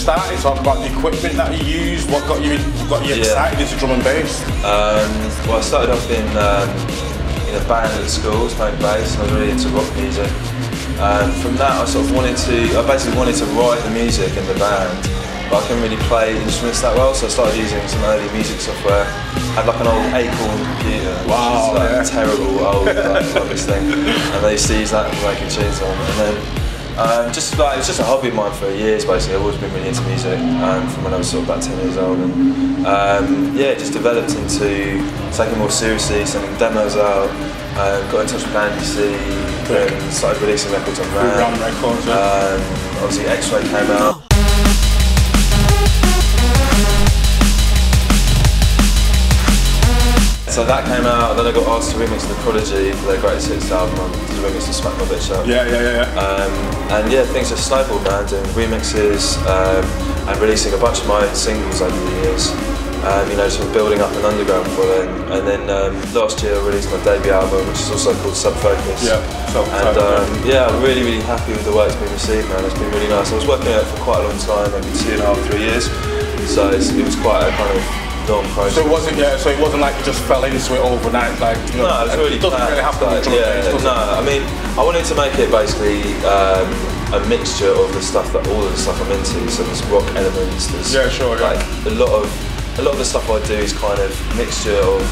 started, talk about the equipment that you used, what got you excited into drum and bass? Well, I started off in a band at school, playing bass, and I was really into rock music. From that, I basically wanted to write the music in the band, but I couldn't really play instruments that well, so I started using some early music software. I had like an old Acorn computer, wow, which is like a terrible old rubbish thing, and I used to use that for making tunes on. And then it was just a hobby of mine for years basically. I've always been really into music from when I was sort of about 10 years old, and yeah, it just developed into taking it more seriously, sending demos out. Got in touch with Andy C, and started releasing records on that. Records, obviously X-Ray came out. So that came out, then I got asked to remix The Prodigy for their Greatest Hits album. I did a remix to Smack My Bitch Up. Yeah. And yeah, things just snowballed, man, doing remixes and releasing a bunch of my own singles over the years. Sort of building up an underground following. And then last year I released my debut album, which is also called Subfocus. Yeah, and yeah, I'm really, really happy with the way it's been received, man. It's been really nice. I was working on it for quite a long time, maybe 2.5, 3 years. So it was quite a kind of long process. So it wasn't like you just fell into it overnight, like, you know, no, it was really doesn't really happen with drum and bass, no, I mean, I wanted to make it basically a mixture of the stuff all of the stuff I'm into. So there's rock elements, there's like a lot of the stuff I do is kind of mixture of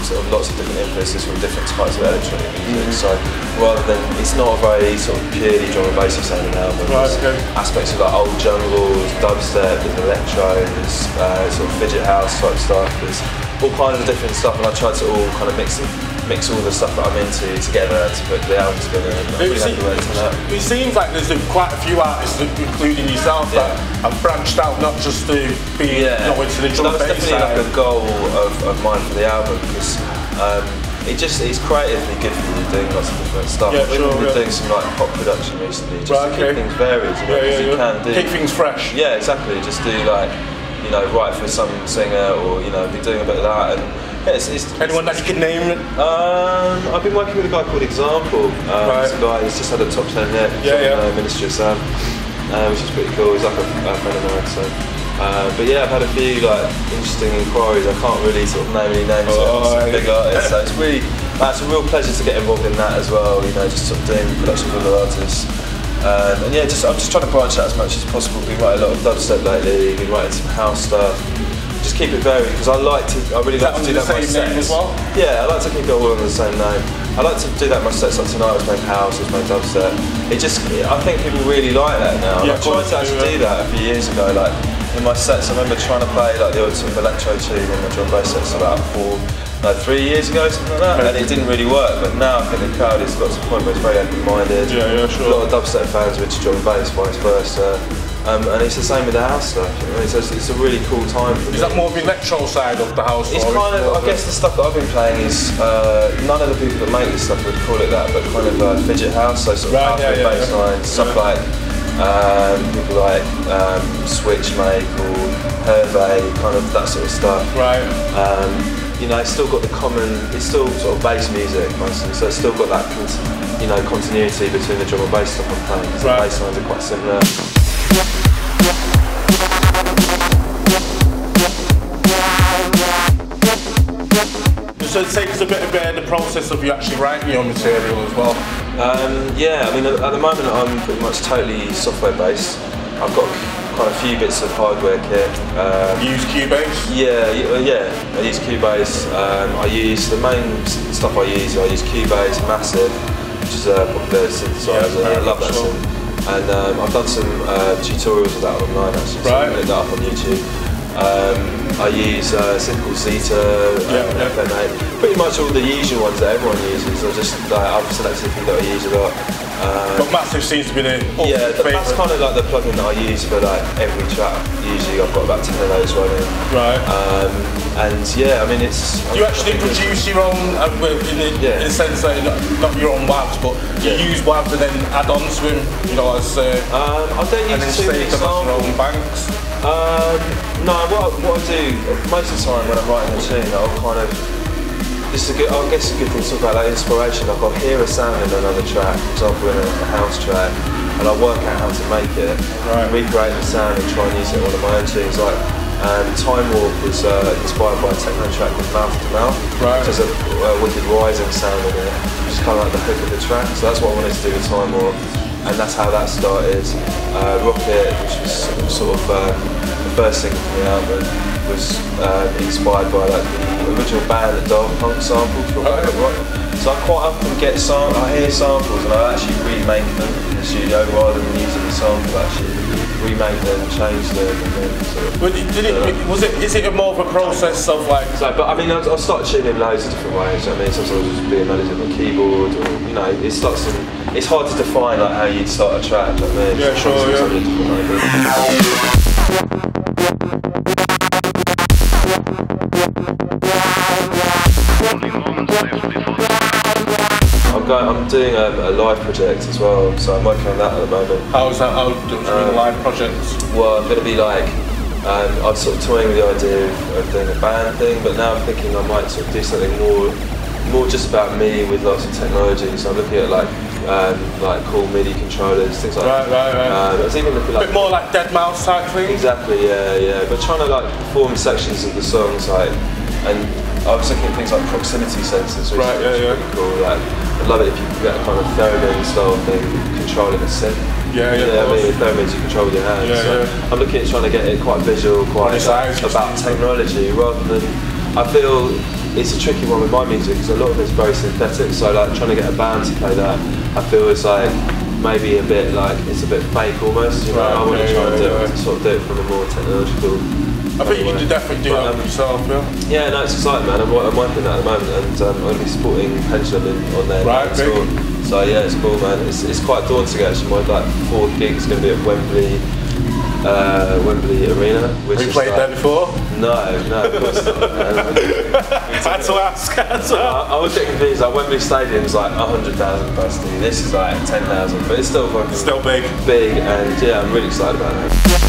sort of lots of different influences from different types of electronic music. So rather than, it's not a very sort of purely drum and bassy sounding album. Right, aspects of like old jungles, dubstep, there's electro, there's sort of fidget house type stuff. There's all kinds of different stuff, and I tried to all kind of mix all the stuff that I'm into together to put the album together. And I'm really happy with that. It seems like there's quite a few artists, including yourself, that have branched out not just to be into the drum and bass side. That was definitely like a goal of mine for the album, because it's creatively good for you doing lots of different stuff. We've been doing some like pop production recently, just to keep things varied. You can do. Keep things fresh. Yeah, exactly. Just do like, write for some singer, or be doing a bit of that. And it's anyone that you can name? I've been working with a guy called Example. He's a guy who's just had a top 10 hit. Mistress De Funk, which is pretty cool. He's like a friend of mine. So. But yeah, I've had a few like interesting inquiries. I can't really sort of name any names of some big artists. So it's a real pleasure to get involved in that as well. Just sort of doing production with other artists. And yeah, I'm just trying to branch out as much as possible. We write a lot of dubstep lately. We've been writing some house stuff. Just keep it varied, because I really like to do that in my sets as well. Yeah, I like to keep it all under the same name. I like to do that in my sets. Like tonight, I was playing house, I was playing dubstep. I think people really like that now. I tried to actually do that a few years ago. Like in my sets, I remember trying to play like the old sort of electro tune in my drum bass sets about 3 years ago, something like that, and it didn't really work. But now I think the crowd has got to the point where it's very open-minded. A lot of dubstep fans which drum bass, vice versa. And it's the same with the house stuff. It's a really cool time for me. Is that more of the electro side of the house? It's kind of, I guess the stuff that I've been playing is, none of the people that make this stuff would call it that, but kind of fidget house, so sort of house with bass lines, stuff like people like Switch make or Hervé, kind of that sort of stuff. Right. It's still got it's still sort of bass music mostly, so it's still got that continuity between the drum and bass stuff I'm playing, because the bass lines are quite similar. So take us a bit about the process of you actually writing your material as well. Yeah, I mean at the moment I'm pretty much totally software based. I've got quite a few bits of hardware kit. You use Cubase? Yeah, I use Cubase. I use the main stuff I use Cubase, Massive, which is a popular synthesizer. I love that synth. And I've done some tutorials of that online actually, so I can look that up on YouTube. I use a synth called Zeta, FM8, pretty much all the usual ones that everyone uses. I've selected a few that I use a lot. But Massive seems to be the favourite. That's kind of like the plugin that I use for like every track. Usually I've got about 10 of those running. Right. And yeah, I mean it's... Do you actually produce your own, in the sense that not your own WAVs, but you use WAVs and then add on to them, as... I don't use too many samples. your own banks? No, what I do, most of the time when I'm writing a tune, I'll kind of... I guess a good thing to talk about, like inspiration. Like I'll hear a sound in another track, for example in a house track, and I work out how to make it, recreate the sound and try and use it in one of my own tunes. Like Time Warp was inspired by a techno track called Mouth to Mouth, which has a wicked rising sound in it, which is kind of like the hook of the track. So that's what I wanted to do with Time Warp, and that's how that started. Rocket, which was sort of the first single from the album, was inspired by like the original band that Daft Punk sampled from Rock. So I quite often get I hear samples and I actually remake them in the studio rather than using the sample. Actually remake them, change them, and then sort of. But is it more of a process of like? So, but I mean, I'll start tuning in loads of different ways. I mean, sometimes I'll just be a melody on the keyboard, or you know, it starts to. It's hard to define like how you'd start a track. I mean, yeah, sure, I'm doing a live project as well, so I'm working on that at the moment. How is that? How do you mean live projects? Well, I'm going to be like, I was sort of toying with the idea of doing a band thing, but now I'm thinking I might sort of do something more just about me with lots of technology. So I'm looking at like cool MIDI controllers, things like that. I was even looking a bit more like Dead Mouse type thing. Exactly, yeah. But trying to like perform sections of the songs, like, and I was looking at things like proximity sensors, which is pretty cool. Like, I'd love it if you could get a kind of theremin style thing controlling a synth. Yeah. I mean, with theremins you control with your hands. I'm looking at trying to get it quite visual, quite about technology, rather than. I feel it's a tricky one with my music because a lot of it's very synthetic. So like trying to get a band to play that, I feel it's like maybe a bit like it's a bit fake almost. You know, I want to try and do it from a more technological. I think you can definitely do that yourself, yeah. No, it's exciting, man. I'm working that at the moment, and I'm going to be supporting Pendulum on their tour. So yeah, it's cool, man. It's quite daunting actually. My like 4th gig is going to be at Wembley Arena. Have you played there before? No, of course not. Had to ask. I was getting confused. Like Wembley Stadium is like 100,000 capacity. This is like 10,000, but it's still fucking big, and yeah, I'm really excited about it.